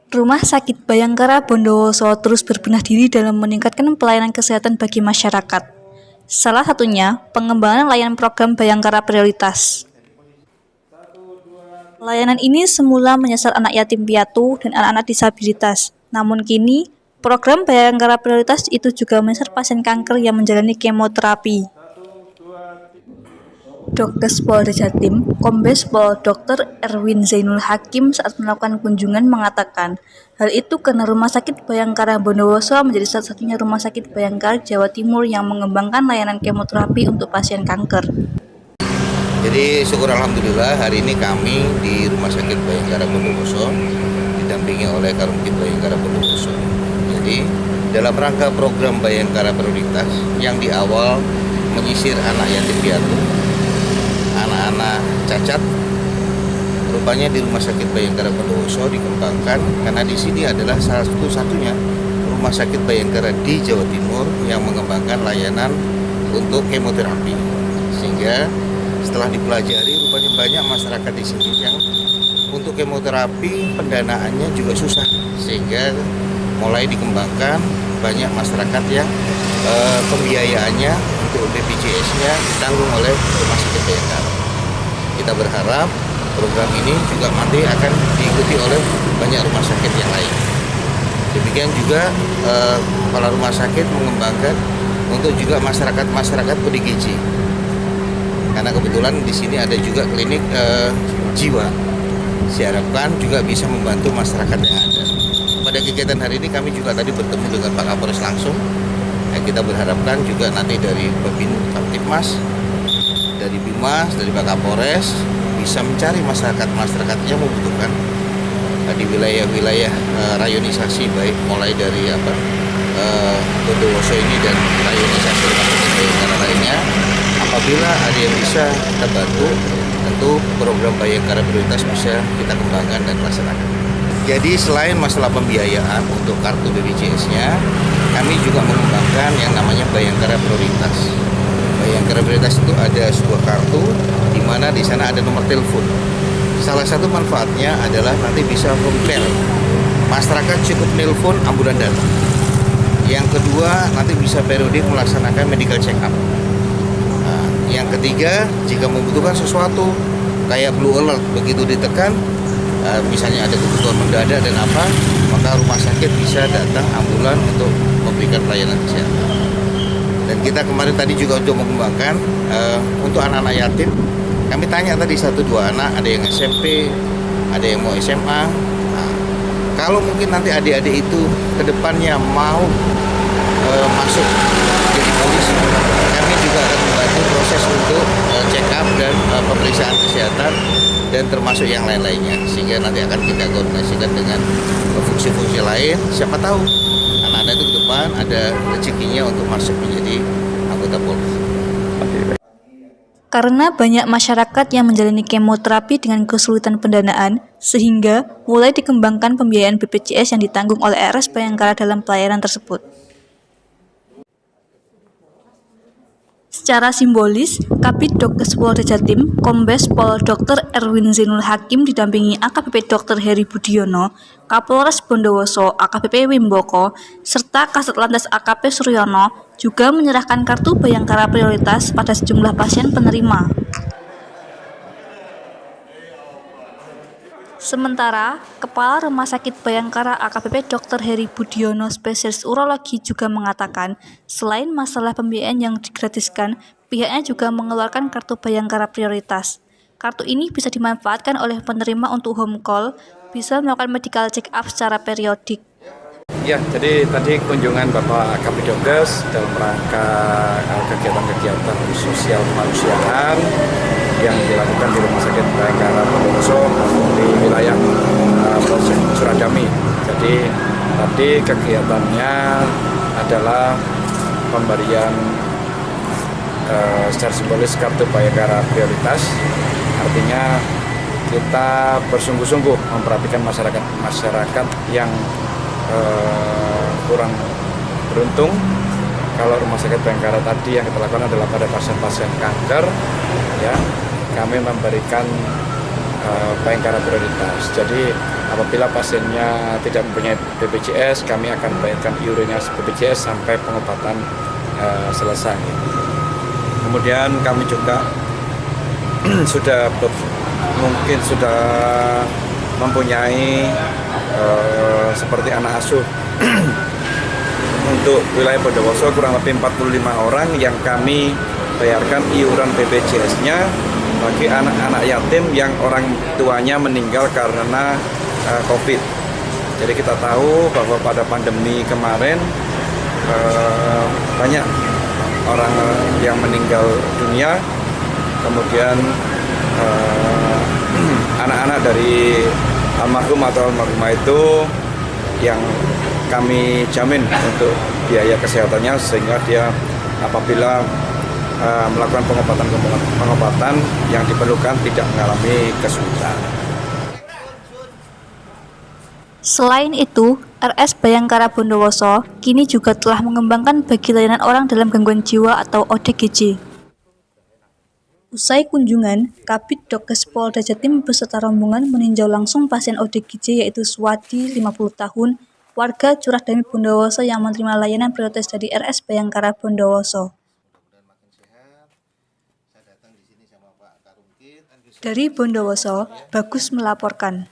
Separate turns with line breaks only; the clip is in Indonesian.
Rumah Sakit Bayangkara Bondowoso terus berbenah diri dalam meningkatkan pelayanan kesehatan bagi masyarakat. Salah satunya, pengembangan layanan program Bayangkara Prioritas. Layanan ini semula menyasar anak yatim piatu dan anak-anak disabilitas. Namun kini, program Bayangkara Prioritas itu juga menyasar pasien kanker yang menjalani kemoterapi. Dokes Polda Jatim, Kombes Pol Dr. Erwin Zainul Hakim saat melakukan kunjungan mengatakan, hal itu karena Rumah Sakit Bayangkara Bondowoso menjadi satu-satunya rumah sakit Bayangkara Jawa Timur yang mengembangkan layanan kemoterapi untuk pasien kanker.
Jadi syukur alhamdulillah hari ini kami di Rumah Sakit Bayangkara Bondowoso didampingi oleh Karumkit Bayangkara Bondowoso. Jadi dalam rangka program Bayangkara Prioritas yang di awal menyisir anak yatim piatu, anak-anak cacat, rupanya di Rumah Sakit Bayangkara Bondowoso dikembangkan karena di sini adalah salah satu-satunya rumah sakit Bayangkara di Jawa Timur yang mengembangkan layanan untuk kemoterapi. Sehingga setelah dipelajari, rupanya banyak masyarakat di sini yang untuk kemoterapi pendanaannya juga susah, sehingga mulai dikembangkan banyak masyarakat yang pembiayaannya untuk BPJS-nya ditanggung oleh Rumah Sakit Bayangkara. Kita berharap program ini juga nanti akan diikuti oleh banyak rumah sakit yang lain. Demikian juga kepala rumah sakit mengembangkan untuk juga masyarakat ODGJ. Karena kebetulan di sini ada juga klinik jiwa. Diharapkan juga bisa membantu masyarakat yang ada. Pada kegiatan hari ini kami juga tadi bertemu dengan Pak Kapolres langsung. Kita berharapkan juga nanti dari Babin Kamtipmas, dari Bimas, dari Pak Kapolres bisa mencari masyarakat yang membutuhkan di wilayah-wilayah rayonisasi, baik mulai dari Bondowoso ini dan rayonisasi Kabupaten Bayangkara lainnya. Apabila ada yang bisa kita bantu, tentu program Bayangkara Prioritas bisa kita kembangkan dan laksanakan. Jadi selain masalah pembiayaan untuk kartu BPJS-nya, kami juga mengembangkan yang namanya Bayangkara Prioritas. Bayangkara Prioritas itu ada sebuah kartu di mana di sana ada nomor telepon. Salah satu manfaatnya adalah nanti bisa home care. Masyarakat cukup nelpon, ambulan datang. Yang kedua, nanti bisa periodik melaksanakan medical check up. Nah, yang ketiga, jika membutuhkan sesuatu kayak blue alert, begitu ditekan, misalnya ada kebutuhan mendadak dan apa, maka rumah sakit bisa datang ambulan untuk memberikan pelayanan kesehatan. Dan kita kemarin tadi juga untuk mengembangkan untuk anak-anak yatim. Kami tanya tadi 1-2 anak, ada yang SMP, ada yang mau SMA. Nah, kalau mungkin nanti adik-adik itu ke depannya mau masuk jadi polisi, kami juga akan membantu proses untuk check up dan pemeriksaan kesehatan dan termasuk yang lain-lainnya, sehingga nanti akan kita koordinasikan dengan fungsi-fungsi lain. Siapa tahu anak-anak itu ke depan ada rezekinya untuk masuk menjadi anggota Polri.
Karena banyak masyarakat yang menjalani kemoterapi dengan kesulitan pendanaan, sehingga mulai dikembangkan pembiayaan BPJS yang ditanggung oleh RS Bayangkara dalam pelayanan tersebut. Secara simbolis, Kabid Dokes Polda Jatim, Kombes Pol Dr. Erwin Zainul Hakim didampingi AKBP Dr. Heri Budiono, Kapolres Bondowoso AKBP Wimboko, serta Kasat Lantas AKP Suryono juga menyerahkan kartu Bayangkara Prioritas pada sejumlah pasien penerima. Sementara, Kepala Rumah Sakit Bayangkara AKBP Dr. Heri Budiono, spesialis urologi juga mengatakan, selain masalah pembiayaan yang digratiskan, pihaknya juga mengeluarkan kartu Bayangkara Prioritas. Kartu ini bisa dimanfaatkan oleh penerima untuk home call, bisa melakukan medical check up secara periodik.
Ya, jadi tadi kunjungan Bapak Kabid Dokes dalam rangka kegiatan-kegiatan sosial kemanusiaan yang dilakukan di Rumah Sakit Bayangkara Bondowoso di wilayah Polsek Suradami. Jadi tadi kegiatannya adalah pemberian secara simbolis kartu Bayangkara Prioritas. Artinya kita bersungguh-sungguh memperhatikan masyarakat yang kurang beruntung kalau Rumah Sakit Bayangkara tadi yang kita lakukan adalah pada pasien-pasien kanker, ya, kami memberikan Bayangkara prioritas. Jadi apabila pasiennya tidak mempunyai BPJS, kami akan bayarkan iurannya BPJS sampai pengobatan selesai. Kemudian kami juga mungkin sudah mempunyai seperti anak asuh untuk wilayah Bondowoso kurang lebih 45 orang yang kami bayarkan iuran BPJS-nya bagi anak-anak yatim yang orang tuanya meninggal karena COVID. Jadi kita tahu bahwa pada pandemi kemarin banyak orang yang meninggal dunia, kemudian anak-anak dari almarhum atau almarhumah itu yang kami jamin untuk biaya kesehatannya, sehingga dia apabila melakukan pengobatan yang diperlukan tidak mengalami kesulitan.
Selain itu, RS Bayangkara Bondowoso kini juga telah mengembangkan bagi layanan orang dalam gangguan jiwa atau ODGJ. Usai kunjungan, Kabid Dokes Polda Jatim beserta rombongan meninjau langsung pasien ODGJ yaitu Swadi, 50 tahun, warga Curah Dami Bondowoso yang menerima layanan prioritas dari RS Bayangkara Bondowoso. Dari Bondowoso, Bagus melaporkan.